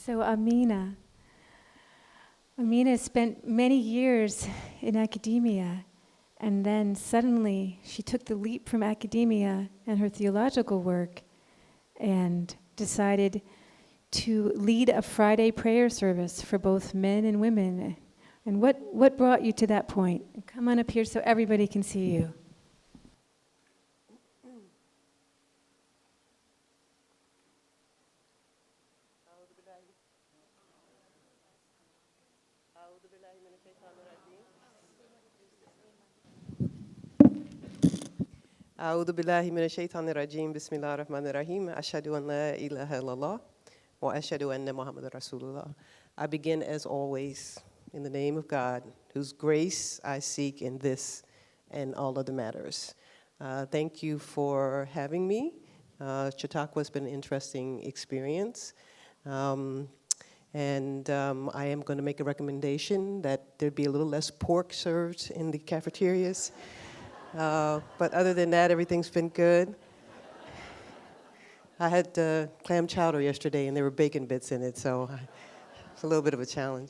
So Amina spent many years in academia, and then suddenly she took the leap from academia and her theological work and decided to lead a Friday prayer service for both men and women. And what brought you to that point? Come on up here so everybody can see you. أعوذ بالله من الشيطان الرجيم بسم الله الرحمن الرحيم أشهد أن لا إله إلا الله وأشهد أن محمد رسول الله. I begin as always in the name of God, whose grace I seek in this and all other matters. Thank you for having me. Chautauqua has been an interesting experience. I am going to make a recommendation that there be a little less pork served in the cafeterias. But other than that, everything's been good. I had clam chowder yesterday, and there were bacon bits in it, so it's a little bit of a challenge.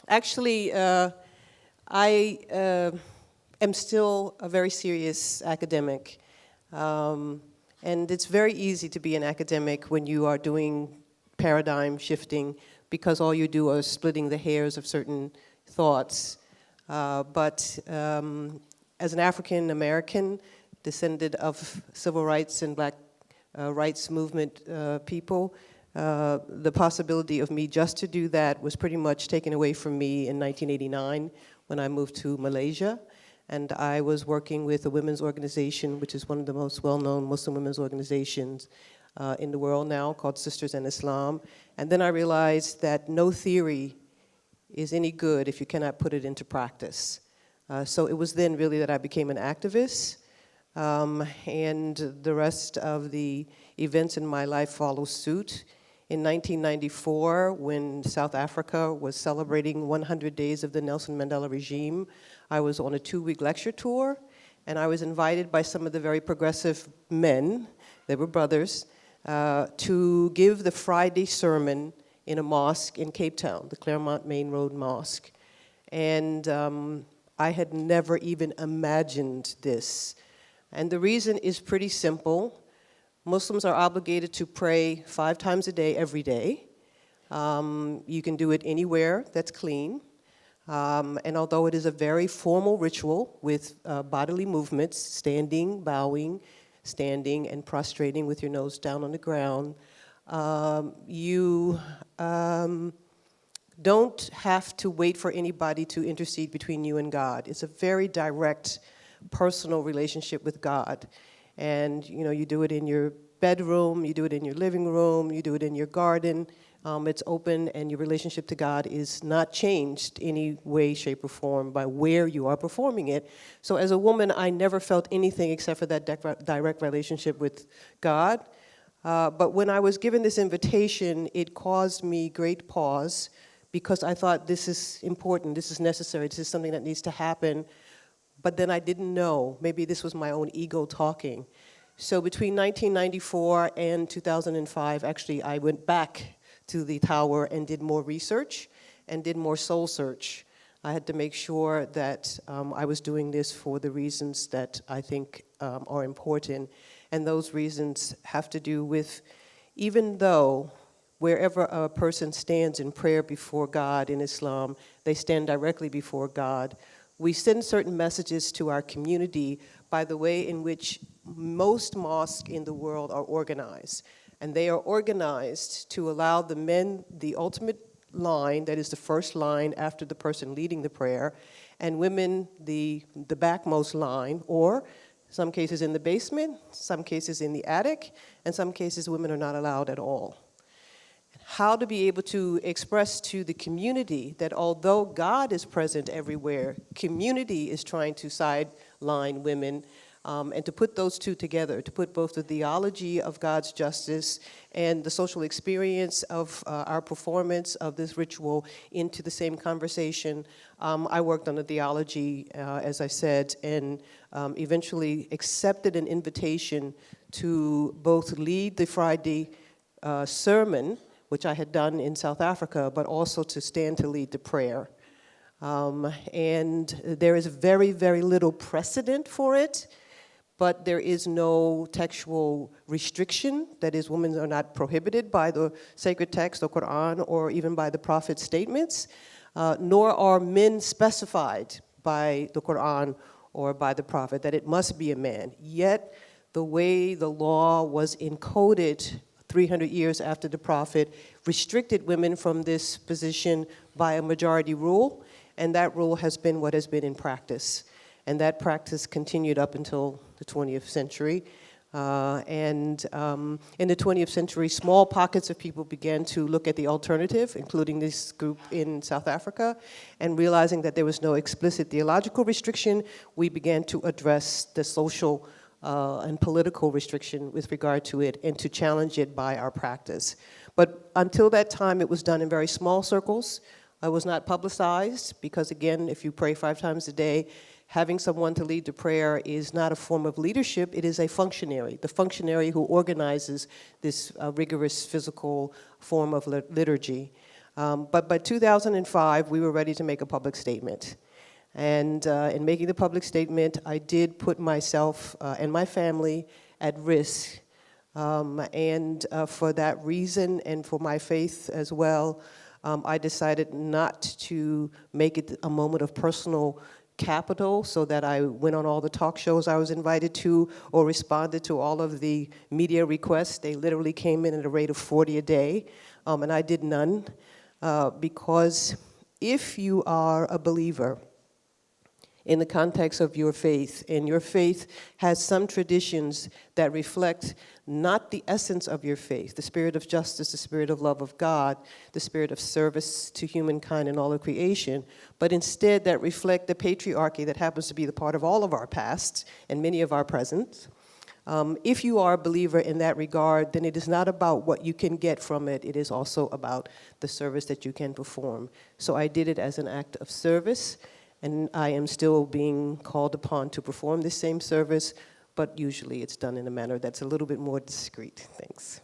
Actually, I am still a very serious academic. And it's very easy to be an academic when you are doing paradigm shifting, because all you do is splitting the hairs of certain thoughts. But as an African American, descended of civil rights and black rights movement people, the possibility of me just to do that was pretty much taken away from me in 1989 when I moved to Malaysia. And I was working with a women's organization, which is one of the most well-known Muslim women's organizations in the world now, called Sisters in Islam. And then I realized that no theory is any good if you cannot put it into practice. So it was then really that I became an activist, and the rest of the events in my life follow suit. In 1994, when South Africa was celebrating 100 days of the Nelson Mandela regime, I was on a 2-week lecture tour, and I was invited by some of the very progressive men, they were brothers, to give the Friday sermon in a mosque in Cape Town, the Claremont Main Road Mosque. And I had never even imagined this. And the reason is pretty simple. Muslims are obligated to pray 5 times a day, every day. You can do it anywhere that's clean. And although it is a very formal ritual with bodily movements, standing, bowing, standing, and prostrating with your nose down on the ground, you don't have to wait for anybody to intercede between you and God. It's a very direct, personal relationship with God. And you do it in your bedroom, you do it in your living room, you do it in your garden. It's open, and your relationship to God is not changed any way, shape, or form by where you are performing it. So as a woman, I never felt anything except for that direct relationship with God. But when I was given this invitation, it caused me great pause, because I thought, this is important, this is necessary, this is something that needs to happen. But then I didn't know. Maybe this was my own ego talking. So between 1994 and 2005, actually, I went back to the tower and did more research and did more soul search. I had to make sure that I was doing this for the reasons that I think are important. And those reasons have to do with, even though wherever a person stands in prayer before God in Islam, they stand directly before God. We send certain messages to our community by the way in which most mosques in the world are organized. And they are organized to allow the men the ultimate line, that is the first line after the person leading the prayer, and women the backmost line, or some cases in the basement, some cases in the attic, and some cases women are not allowed at all. How to be able to express to the community that although God is present everywhere, community is trying to sideline women, and to put those two together, to put both the theology of God's justice and the social experience of our performance of this ritual into the same conversation. I worked on the theology, as I said, and eventually accepted an invitation to both lead the Friday sermon, which I had done in South Africa, but also to stand to lead the prayer. And there is very, very little precedent for it, but there is no textual restriction. That is, women are not prohibited by the sacred text, the Quran, or even by the Prophet's statements, nor are men specified by the Quran or by the Prophet that it must be a man. Yet, the way the law was encoded 300 years after the Prophet restricted women from this position by a majority rule, and that rule has been what has been in practice. And that practice continued up until the 20th century. In the 20th century, small pockets of people began to look at the alternative, including this group in South Africa, and realizing that there was no explicit theological restriction, we began to address the social and political restriction with regard to it and to challenge it by our practice. But until that time, it was done in very small circles. It was not publicized because, again, if you pray 5 times a day, having someone to lead the prayer is not a form of leadership, it is a functionary, the functionary who organizes this rigorous physical form of liturgy. But by 2005, we were ready to make a public statement. And in making the public statement, I did put myself and my family at risk. For that reason and for my faith as well, I decided not to make it a moment of personal capital so that I went on all the talk shows I was invited to or responded to all of the media requests. They literally came in at a rate of 40 a day, and I did none because if you are a believer in the context of your faith, and your faith has some traditions that reflect not the essence of your faith, the spirit of justice, the spirit of love of God, the spirit of service to humankind and all of creation, but instead that reflect the patriarchy that happens to be the part of all of our pasts and many of our presents. If you are a believer in that regard, then it is not about what you can get from it, it is also about the service that you can perform. So I did it as an act of service, and I am still being called upon to perform this same service, but usually it's done in a manner that's a little bit more discreet. Thanks.